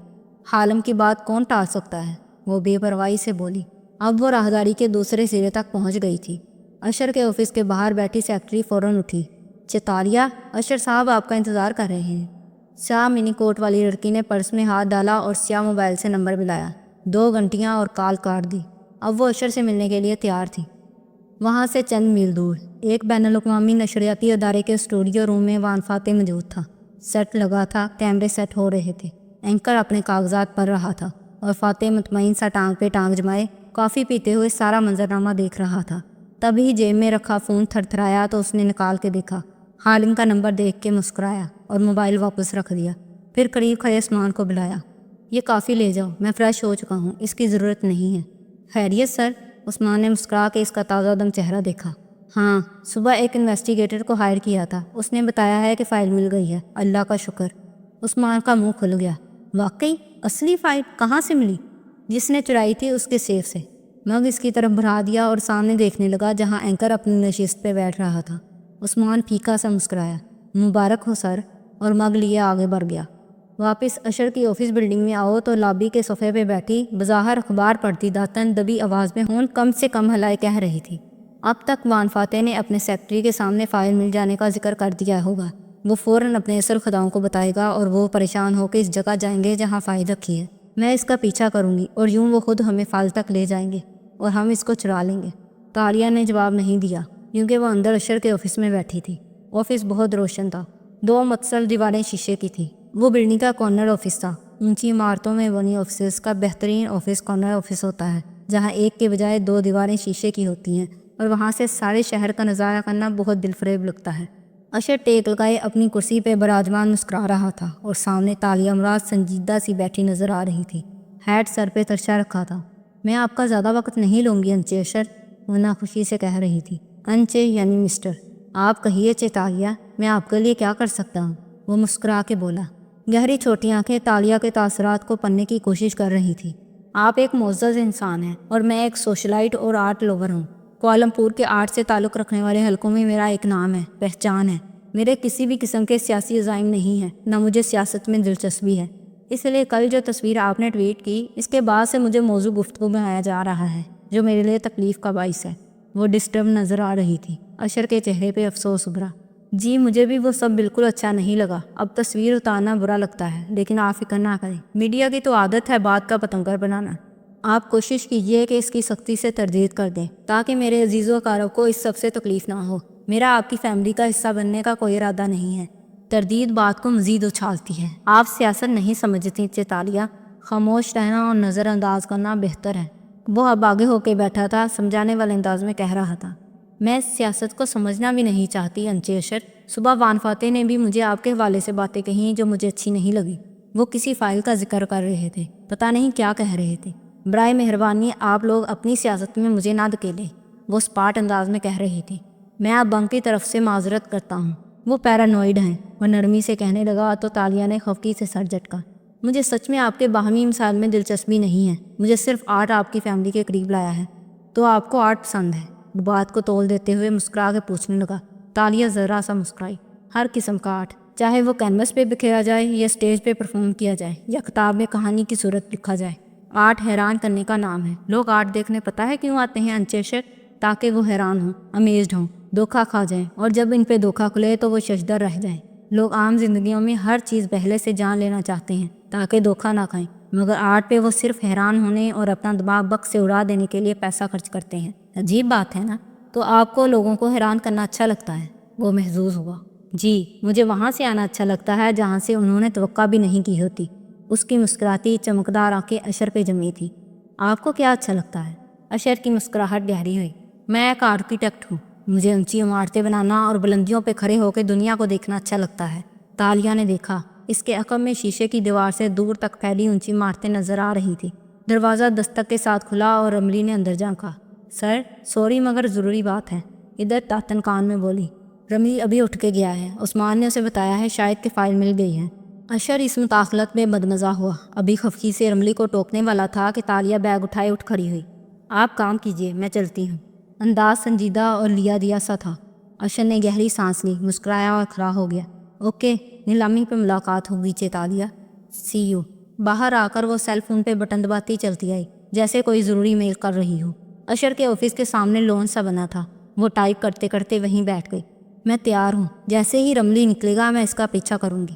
حالم کی بات کون ٹال سکتا ہے؟ وہ بے پرواہی سے بولی۔ اب وہ راہداری کے دوسرے سرے تک پہنچ گئی تھی۔ اشر کے آفس کے باہر بیٹھی سیکرٹری فوراً اٹھی۔ چیتالیہ، اشر صاحب آپ کا انتظار کر رہے ہیں۔ سیاہ منی کوٹ والی لڑکی نے پرس میں ہاتھ ڈالا اور سیاہ موبائل سے نمبر ملایا۔ 2 گھنٹیاں اور کال کاٹ دی۔ اب وہ اشر سے ملنے کے لیے تیار تھی۔ وہاں سے چند میل دور ایک بین الاقوامی نشریاتی ادارے کے اسٹوڈیو روم میں وان فاتح موجود تھا۔ سیٹ لگا تھا، کیمرے سیٹ ہو رہے تھے، اینکر اپنے کاغذات پڑھ رہا تھا اور فاتح مطمئن سا ٹانگ پہ ٹانگ جمائے کافی پیتے ہوئے سارا منظرنامہ دیکھ رہا تھا۔ تبھی جیب میں رکھا فون تھر تھرایا تو اس نے نکال کے دیکھا۔ حالم کا نمبر دیکھ کے مسکرایا اور موبائل واپس رکھ دیا۔ پھر قریب کھڑے عثمان کو بلایا۔ یہ کافی لے جاؤ، میں فریش ہو چکا ہوں، اس کی ضرورت نہیں ہے۔ خیریت سر؟ عثمان نے مسکرا کے اس کا تازہ دم چہرہ دیکھا۔ ہاں، صبح ایک انویسٹیگیٹر کو ہائر کیا تھا، اس نے بتایا ہے کہ فائل مل گئی ہے، اللہ کا شکر۔ عثمان کا منہ کھل گیا۔ واقعی؟ اصلی فائل کہاں سے ملی؟ جس نے چرائی تھی اس کے سیف سے۔ مگ اس کی طرف بڑھا دیا اور سامنے دیکھنے لگا جہاں اینکر اپنی نشست پہ بیٹھ رہا تھا۔ عثمان پھیکا سا مسکرایا۔ مبارک ہو سر، اور مگ لیے آگے بڑھ گیا۔ واپس اشر کی آفس بلڈنگ میں آؤ تو لابی کے صفحے پہ بیٹھی بظاہر اخبار پڑھتی داتن دبی آواز میں ہون کم سے کم ہلائے کہہ رہی تھی۔ اب تک وان فاتح نے اپنے سیکرٹری کے سامنے فائل مل جانے کا ذکر کر دیا ہوگا۔ وہ فوراً اپنے اصل خداؤں کو بتائے گا اور وہ پریشان ہو کے اس جگہ جائیں گے جہاں فائل رکھی ہے۔ میں اس کا پیچھا کروں گی اور یوں وہ خود ہمیں فائل تک لے جائیں گے اور ہم اس کو چرا لیں گے۔ تالیہ نے جواب نہیں دیا کیونکہ وہ اندر اشر کے آفس میں بیٹھی تھی۔ آفس بہت روشن تھا، 2 متصل دیواریں شیشے کی تھیں۔ وہ بلڈنگ کا کارنر آفس تھا۔ اونچی عمارتوں میں بنی آفسز کا بہترین آفس کارنر آفس ہوتا ہے جہاں ایک کے بجائے 2 دیواریں شیشے کی ہوتی ہیں اور وہاں سے سارے شہر کا نظارہ کرنا بہت دلفریب لگتا ہے۔ اشر ٹیک لگائے اپنی کرسی پہ براجمان مسکرا رہا تھا اور سامنے تالیہ امراض سنجیدہ سی بیٹھی نظر آ رہی تھی۔ ہیڈ سر پہ ترچا رکھا تھا۔ میں آپ کا زیادہ وقت نہیں لوں گی انچے اشر، وہ ناخوشی سے کہہ رہی تھی۔ انچے یعنی مسٹر، آپ کہیے چے تالیہ، میں آپ کے لیے کیا کر سکتا ہوں؟ وہ مسکرا کے بولا۔ گہری چھوٹی آنکھیں تالیہ کے تاثرات کو پڑھنے کی کوشش کر رہی تھی۔ آپ ایک معزز انسان ہیں اور میں ایک سوشلائٹ اور آرٹ لوور ہوں۔ کوالمپور کے آرٹ سے تعلق رکھنے والے حلقوں میں میرا ایک نام ہے، پہچان ہے۔ میرے کسی بھی قسم کے سیاسی عزائم نہیں ہیں، نہ مجھے سیاست میں دلچسپی ہے۔ اس لیے کل جو تصویر آپ نے ٹویٹ کی، اس کے بعد سے مجھے موضوع گفتگو بنایا جا رہا ہے جو میرے لیے تکلیف کا باعث ہے۔ وہ ڈسٹرب نظر آ رہی تھی۔ اشر کے چہرے پہ افسوس ابھرا۔ جی مجھے بھی وہ سب بالکل اچھا نہیں لگا۔ اب تصویر اتارنا برا لگتا ہے، لیکن آپ فکر نہ کریں، میڈیا کی تو عادت ہے بات کا پتنگر بنانا۔ آپ کوشش کیجئے کہ اس کی سختی سے تردید کر دیں تاکہ میرے عزیز و اقارب کو اس سب سے تکلیف نہ ہو۔ میرا آپ کی فیملی کا حصہ بننے کا کوئی ارادہ نہیں ہے۔ تردید بات کو مزید اچھالتی ہے۔ آپ سیاست نہیں سمجھتی چیتالیہ، خاموش رہنا اور نظر انداز کرنا بہتر ہے۔ وہ اب آگے ہو کے بیٹھا تھا، سمجھانے والے انداز میں کہہ رہا تھا۔ میں سیاست کو سمجھنا بھی نہیں چاہتی انچے اشر۔ صبح وان فاتح نے بھی مجھے آپ کے حوالے سے باتیں کہیں جو مجھے اچھی نہیں لگی۔ وہ کسی فائل کا ذکر کر رہے تھے، پتہ نہیں کیا کہہ رہے تھے۔ برائے مہربانی آپ لوگ اپنی سیاست میں مجھے نہ دھکیلیں، وہ اسپاٹ انداز میں کہہ رہی تھی۔ میں آپ بنک کی طرف سے معذرت کرتا ہوں، وہ پیرانوئڈ ہیں، وہ نرمی سے کہنے لگا تو تالیہ نے خفقی سے سر جھٹکا۔ مجھے سچ میں آپ کے باہمی مسائل میں دلچسپی نہیں ہے، مجھے صرف آرٹ آپ کی فیملی کے قریب لایا ہے۔ تو آپ کو آرٹ پسند ہے؟ بات کو تول دیتے ہوئے مسکرا کے پوچھنے لگا۔ تالیہ ذرا سا مسکرائی۔ ہر قسم کا آرٹ، چاہے وہ کینوس پہ بکھیرا جائے یا اسٹیج پہ پرفارم کیا جائے یا کتاب میں کہانی کی صورت لکھا جائے۔ آرٹ حیران کرنے کا نام ہے۔ لوگ آرٹ دیکھنے پتہ ہے کیوں آتے ہیں انچے اشر؟ تاکہ وہ حیران ہوں، امیزڈ ہوں، دھوکا کھا جائیں، اور جب ان پہ دھوکا کھلے تو وہ ششدر رہ جائیں۔ لوگ عام زندگیوں میں ہر چیز پہلے سے جان لینا چاہتے ہیں تاکہ دھوکا نہ کھائیں، مگر آرٹ پہ وہ صرف حیران ہونے اور اپنا دماغ بک سے اڑا دینے کے لیے پیسہ خرچ کرتے ہیں۔ عجیب بات ہے نا؟ تو آپ کو لوگوں کو حیران کرنا اچھا لگتا ہے؟ وہ محظوظ ہوا۔ جی مجھے وہاں سے آنا اچھا لگتا ہے جہاں سے انہوں نے توقع بھی نہیں کی ہوتی۔ اس کی مسکراتی چمکدار آنکھیں اشر پہ جمی تھی۔ آپ کو کیا اچھا لگتا ہے؟ اشر کی مسکراہٹ گہری ہوئی۔ میں ایک آرکیٹیکٹ ہوں، مجھے اونچی عمارتیں بنانا اور بلندیوں پہ کھڑے ہو کے دنیا کو دیکھنا اچھا لگتا ہے۔ تالیہ نے دیکھا، اس کے عقب میں شیشے کی دیوار سے دور تک پھیلی اونچی عمارتیں نظر آ رہی تھی۔ دروازہ دستک کے ساتھ کھلا اور رملی نے اندر جھانکا۔ سر سوری مگر ضروری بات ہے، ادھر تاتن کان میں بولی۔ رملی ابھی اٹھ کے گیا ہے، عثمان نے اسے بتایا ہے شاید کہ فائل مل گئی ہے۔ اشر اس مداخلت میں بدمزہ ہوا۔ ابھی خفقی سے رملی کو ٹوکنے والا تھا کہ تالیہ بیگ اٹھائے اٹھ کھڑی ہوئی۔ آپ کام کیجئے، میں چلتی ہوں۔ انداز سنجیدہ اور لیا دیا سا تھا۔ اشر نے گہری سانس لی، مسکرایا اور کھڑا ہو گیا۔ اوکے، نیلامی پہ ملاقات ہوگی چیتالیہ، سی یو۔ باہر آ کر وہ سیل فون پہ بٹن دباتی چلتی آئی جیسے کوئی ضروری میل کر رہی ہو۔ اشر کے آفس کے سامنے لون سا بنا تھا، وہ ٹائپ کرتے کرتے وہیں بیٹھ گئی۔ میں تیار ہوں، جیسے ہی رملی نکلے گا میں اس کا پیچھا کروں گی۔